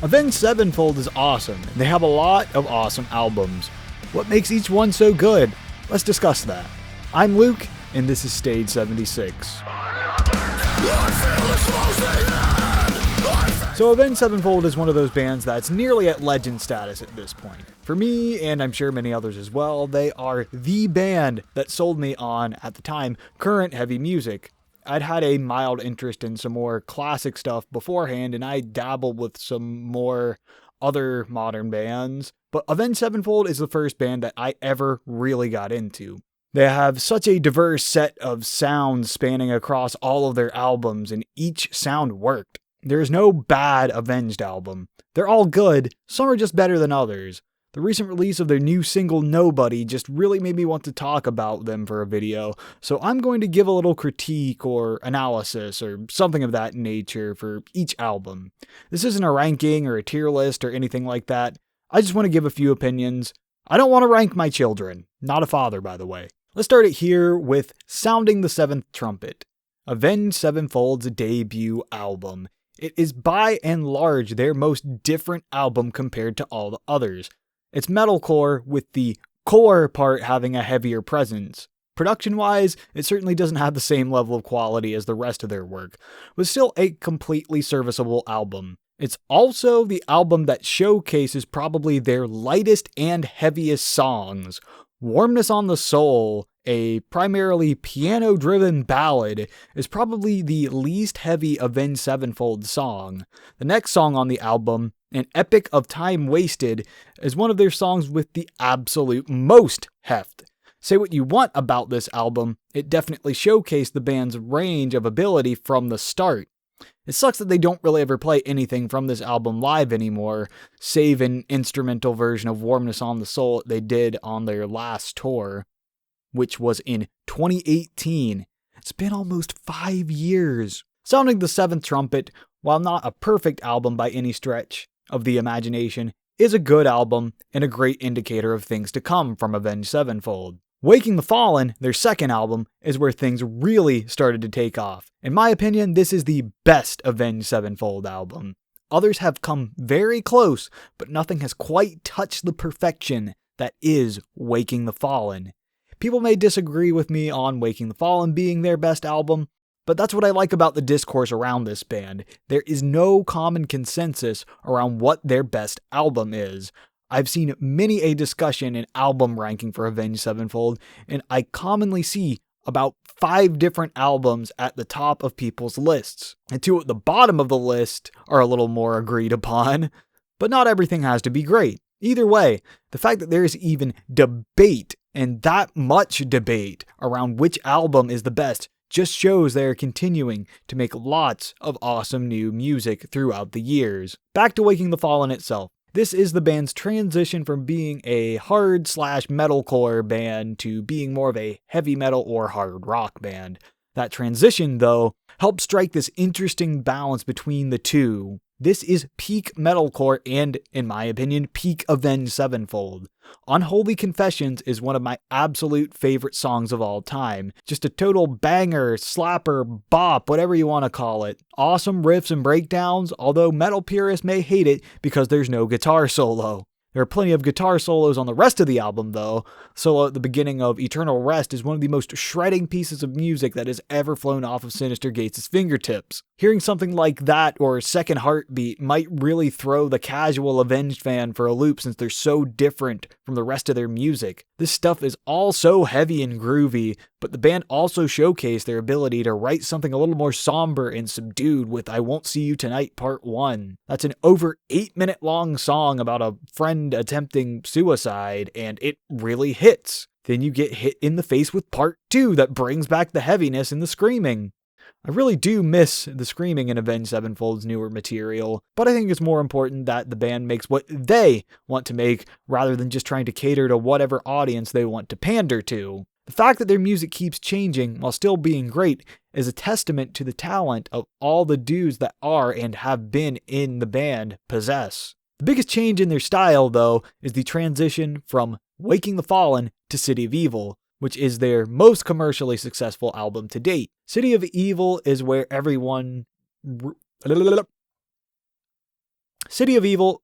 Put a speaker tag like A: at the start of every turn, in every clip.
A: Avenged Sevenfold is awesome, and they have a lot of awesome albums. What makes each one so good? Let's discuss that. I'm Luke, and this is Stage 76. So Avenged Sevenfold is one of those bands that's nearly at legend status at this point. For me, and I'm sure many others as well, they are the band that sold me on, at the time, current heavy music. I'd had a mild interest in some more classic stuff beforehand, and I dabbled with some more other modern bands, but Avenged Sevenfold is the first band that I ever really got into. They have such a diverse set of sounds spanning across all of their albums, and each sound worked. There is no bad Avenged album. They're all good, some are just better than others. The recent release of their new single Nobody just really made me want to talk about them for a video, so I'm going to give a little critique or analysis or something of that nature for each album. This isn't a ranking or a tier list or anything like that. I just want to give a few opinions. I don't want to rank my children. Not a father, by the way. Let's start it here with Sounding the Seventh Trumpet, Avenged Sevenfold's debut album. It is by and large their most different album compared to all the others. It's metalcore, with the core part having a heavier presence. Production-wise, it certainly doesn't have the same level of quality as the rest of their work, but still a completely serviceable album. It's also the album that showcases probably their lightest and heaviest songs. Warmness on the Soul, a primarily piano-driven ballad, is probably the least heavy Avenged Sevenfold song. The next song on the album, An Epic of Time Wasted, is one of their songs with the absolute most heft. Say what you want about this album, it definitely showcased the band's range of ability from the start. It sucks that they don't really ever play anything from this album live anymore, save an instrumental version of Warmness on the Soul they did on their last tour, which was in 2018. It's been almost 5 years. Sounding the Seventh Trumpet, while not a perfect album by any stretch of the imagination, is a good album and a great indicator of things to come from Avenged Sevenfold. Waking the Fallen, their second album, is where things really started to take off. In my opinion, this is the best Avenged Sevenfold album. Others have come very close, but nothing has quite touched the perfection that is Waking the Fallen. People may disagree with me on Waking the Fallen being their best album, but that's what I like about the discourse around this band. There is no common consensus around what their best album is. I've seen many a discussion and album ranking for Avenged Sevenfold, and I commonly see about 5 different albums at the top of people's lists. And 2 at the bottom of the list are a little more agreed upon, but not everything has to be great. Either way, the fact that there is even debate, and that much debate, around which album is the best just shows they are continuing to make lots of awesome new music throughout the years. Back to Waking the Fallen itself. This is the band's transition from being a hard/metalcore band to being more of a heavy metal or hard rock band. That transition, though, helped strike this interesting balance between the two. This is peak metalcore and, in my opinion, peak Avenged Sevenfold. Unholy Confessions is one of my absolute favorite songs of all time. Just a total banger, slapper, bop, whatever you want to call it. Awesome riffs and breakdowns, although metal purists may hate it because there's no guitar solo. There are plenty of guitar solos on the rest of the album, though. Solo at the beginning of Eternal Rest is one of the most shredding pieces of music that has ever flown off of Sinister Gates' fingertips. Hearing something like that or Second Heartbeat might really throw the casual Avenged fan for a loop since they're so different from the rest of their music. This stuff is all so heavy and groovy, but the band also showcased their ability to write something a little more somber and subdued with I Won't See You Tonight Part 1. That's an over 8-minute long song about a friend attempting suicide, and it really hits. Then you get hit in the face with Part 2 that brings back the heaviness and the screaming. I really do miss the screaming in Avenged Sevenfold's newer material, but I think it's more important that the band makes what they want to make rather than just trying to cater to whatever audience they want to pander to. The fact that their music keeps changing while still being great is a testament to the talent of all the dudes that are and have been in the band possess. The biggest change in their style, though, is the transition from Waking the Fallen to City of Evil, which is their most commercially successful album to date. City of Evil is where everyone City of Evil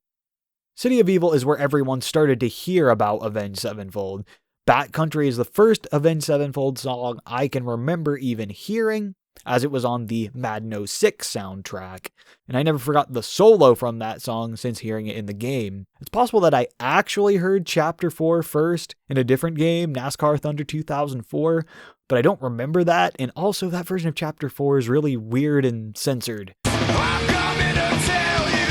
A: is where everyone started to hear about Avenged Sevenfold. Backcountry is the first Avenged Sevenfold song I can remember even hearing, as it was on the Madden 06 soundtrack, and I never forgot the solo from that song since hearing it in the game. It's possible that I actually heard Chapter 4 first in a different game, NASCAR Thunder 2004, but I don't remember that, and also that version of Chapter 4 is really weird and censored.
B: I'm coming to tell you,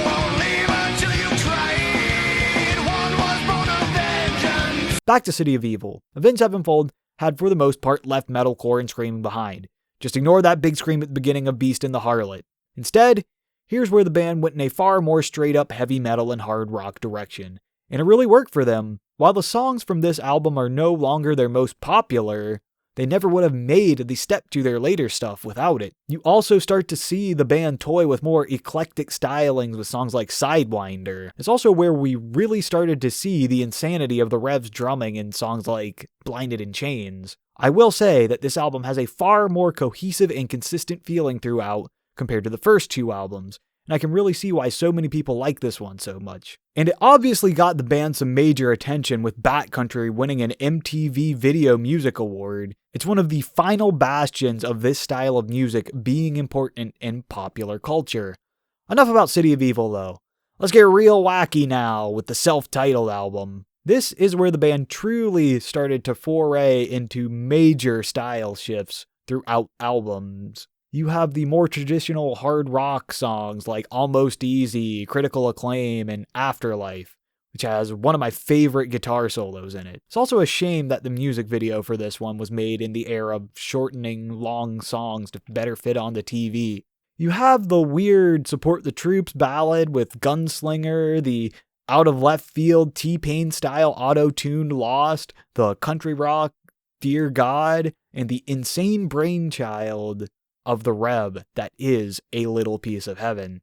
B: won't leave until you try it. One was born of vengeance.
A: Back to City of Evil. Avenged Sevenfold had for the most part left metalcore and screaming behind. Just ignore that big scream at the beginning of Beast and the Harlot. Instead, here's where the band went in a far more straight up heavy metal and hard rock direction. And it really worked for them. While the songs from this album are no longer their most popular, they never would have made the step to their later stuff without it. You also start to see the band toy with more eclectic stylings with songs like Sidewinder. It's also where we really started to see the insanity of the Rev's drumming in songs like Blinded in Chains. I will say that this album has a far more cohesive and consistent feeling throughout compared to the first two albums, and I can really see why so many people like this one so much. And it obviously got the band some major attention, with Backcountry winning an MTV Video Music Award. It's one of the final bastions of this style of music being important in popular culture. Enough about City of Evil though. Let's get real wacky now with the self-titled album. This is where the band truly started to foray into major style shifts throughout albums. You have the more traditional hard rock songs like Almost Easy, Critical Acclaim, and Afterlife, which has one of my favorite guitar solos in it. It's also a shame that the music video for this one was made in the era of shortening long songs to better fit on the TV. You have the weird Support the Troops ballad with Gunslinger, the out of left field T-Pain style auto-tuned Lost, the country rock Dear God, and the insane brainchild of the Rev that is A Little Piece of Heaven.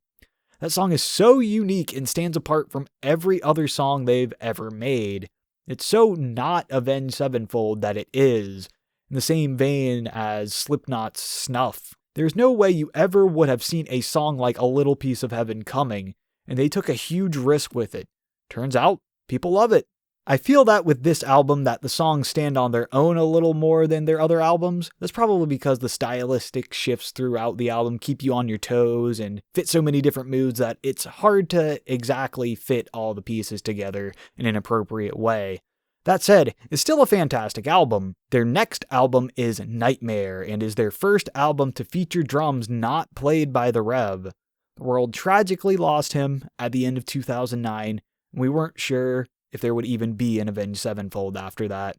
A: That song is so unique and stands apart from every other song they've ever made. It's so not Avenged Sevenfold that it is, in the same vein as Slipknot's Snuff. There's no way you ever would have seen a song like A Little Piece of Heaven coming, and they took a huge risk with it. Turns out, people love it. I feel that with this album that the songs stand on their own a little more than their other albums. That's probably because the stylistic shifts throughout the album keep you on your toes and fit so many different moods that it's hard to exactly fit all the pieces together in an appropriate way. That said, it's still a fantastic album. Their next album is Nightmare and is their first album to feature drums not played by the Rev. The world tragically lost him at the end of 2009, and we weren't sure if there would even be an Avenged Sevenfold after that.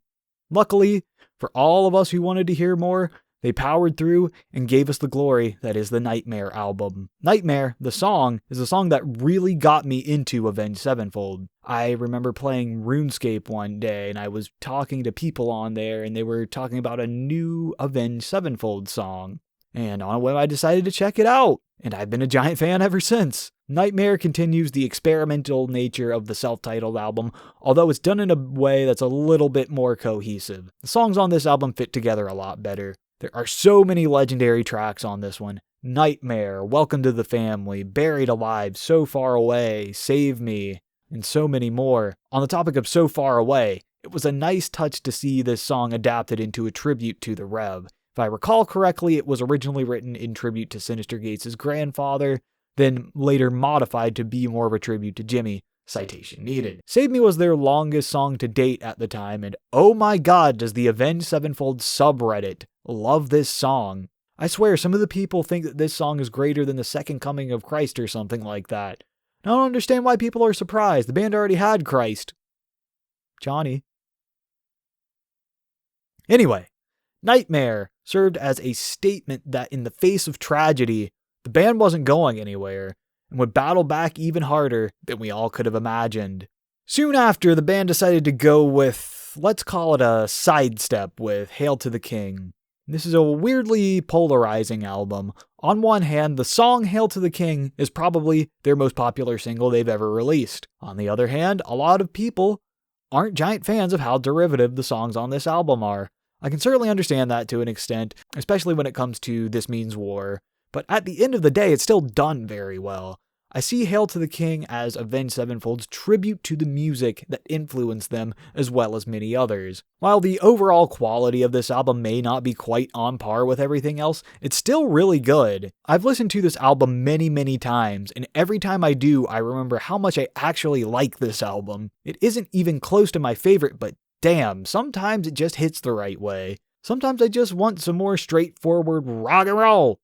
A: Luckily, for all of us who wanted to hear more, they powered through and gave us the glory that is the Nightmare album. Nightmare, the song, is a song that really got me into Avenged Sevenfold. I remember playing RuneScape one day, and I was talking to people on there, and they were talking about a new Avenged Sevenfold song. And on a whim, I decided to check it out, and I've been a giant fan ever since. Nightmare continues the experimental nature of the self-titled album, although it's done in a way that's a little bit more cohesive. The songs on this album fit together a lot better. There are so many legendary tracks on this one. Nightmare, Welcome to the Family, Buried Alive, So Far Away, Save Me, and so many more. On the topic of So Far Away, it was a nice touch to see this song adapted into a tribute to the Rev. If I recall correctly, it was originally written in tribute to Sinister Gates' grandfather, then later modified to be more of a tribute to Jimmy. Citation needed. Save Me was their longest song to date at the time, and oh my god, does the Avenged Sevenfold subreddit love this song. I swear, some of the people think that this song is greater than the Second Coming of Christ or something like that. I don't understand why people are surprised. The band already had Christ. Johnny. Anyway, Nightmare served as a statement that in the face of tragedy, the band wasn't going anywhere, and would battle back even harder than we all could have imagined. Soon after, the band decided to go with, let's call it a sidestep with Hail to the King. This is a weirdly polarizing album. On one hand, the song Hail to the King is probably their most popular single they've ever released. On the other hand, a lot of people aren't giant fans of how derivative the songs on this album are. I can certainly understand that to an extent, especially when it comes to This Means War. But at the end of the day, it's still done very well. I see Hail to the King as Avenged Sevenfold's tribute to the music that influenced them as well as many others. While the overall quality of this album may not be quite on par with everything else, it's still really good. I've listened to this album many times, and every time I do, I remember how much I actually like this album. It isn't even close to my favorite, but damn, sometimes it just hits the right way. Sometimes I just want some more straightforward rock and roll.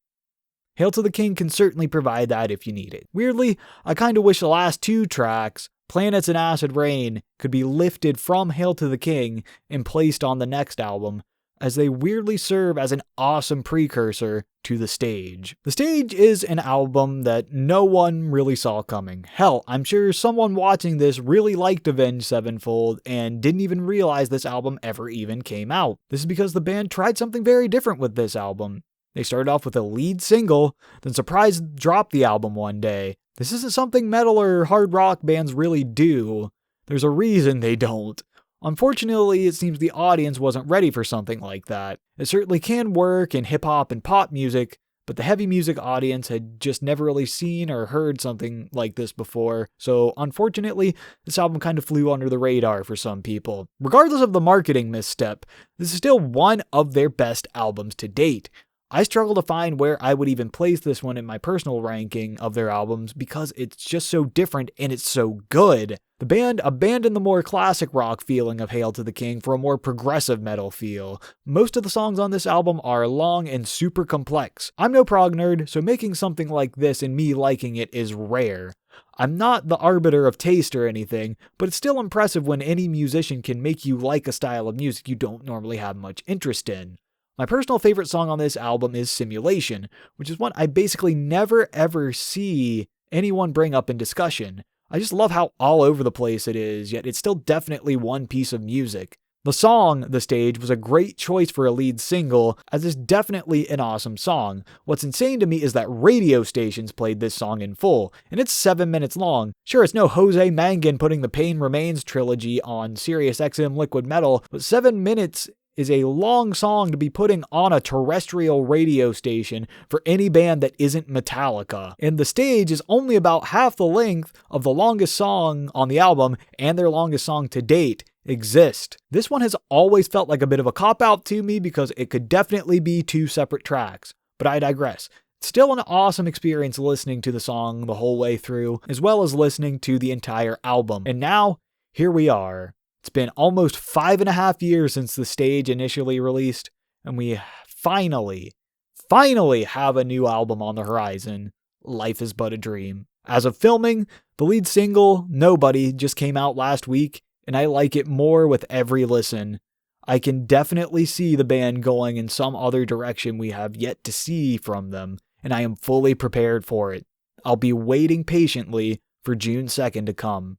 A: Hail to the King can certainly provide that if you need it. Weirdly, I kinda wish the last 2 tracks, Planets and Acid Rain, could be lifted from Hail to the King and placed on the next album, as they weirdly serve as an awesome precursor to The Stage. The Stage is an album that no one really saw coming. Hell, I'm sure someone watching this really liked Avenged Sevenfold and didn't even realize this album ever even came out. This is because the band tried something very different with this album. They started off with a lead single, then surprise dropped the album one day. This isn't something metal or hard rock bands really do. There's a reason they don't. Unfortunately, it seems the audience wasn't ready for something like that. It certainly can work in hip-hop and pop music, but the heavy music audience had just never really seen or heard something like this before, so unfortunately, this album kind of flew under the radar for some people. Regardless of the marketing misstep, this is still one of their best albums to date. I struggle to find where I would even place this one in my personal ranking of their albums because it's just so different and it's so good. The band abandoned the more classic rock feeling of Hail to the King for a more progressive metal feel. Most of the songs on this album are long and super complex. I'm no prog nerd, so making something like this and me liking it is rare. I'm not the arbiter of taste or anything, but it's still impressive when any musician can make you like a style of music you don't normally have much interest in. My personal favorite song on this album is Simulation, which is one I basically never ever see anyone bring up in discussion. I just love how all over the place it is, yet it's still definitely one piece of music. The song, The Stage, was a great choice for a lead single, as it's definitely an awesome song. What's insane to me is that radio stations played this song in full, and it's 7 minutes long. Sure, it's no Jose Mangin putting the Pain Remains trilogy on Sirius XM Liquid Metal, but 7 minutes is a long song to be putting on a terrestrial radio station for any band that isn't Metallica. And The Stage is only about half the length of the longest song on the album and their longest song to date, Exist. This one has always felt like a bit of a cop-out to me because it could definitely be 2 separate tracks, but I digress. It's still an awesome experience listening to the song the whole way through, as well as listening to the entire album. And now, here we are. It's been almost 5.5 years since The Stage initially released, and we finally have a new album on the horizon, Life is But a Dream. As of filming, the lead single, Nobody, just came out last week, and I like it more with every listen. I can definitely see the band going in some other direction we have yet to see from them, and I am fully prepared for it. I'll be waiting patiently for June 2nd to come.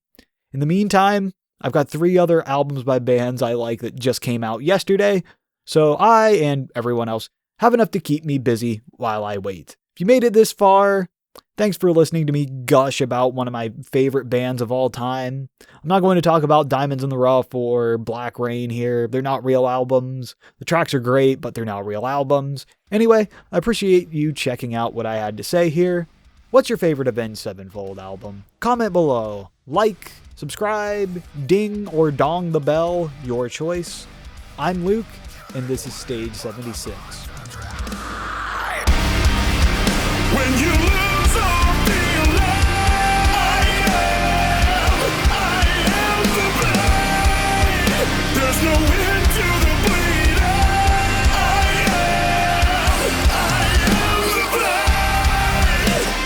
A: In the meantime, I've got 3 other albums by bands I like that just came out yesterday, so I, and everyone else, have enough to keep me busy while I wait. If you made it this far, thanks for listening to me gush about one of my favorite bands of all time. I'm not going to talk about Diamonds in the Rough or Black Rain here. They're not real albums. The tracks are great, but they're not real albums. Anyway, I appreciate you checking out what I had to say here. What's your favorite Avenged Sevenfold album? Comment below. Like, subscribe, ding or dong the bell, your choice. I'm Luke, and this is Stage 76.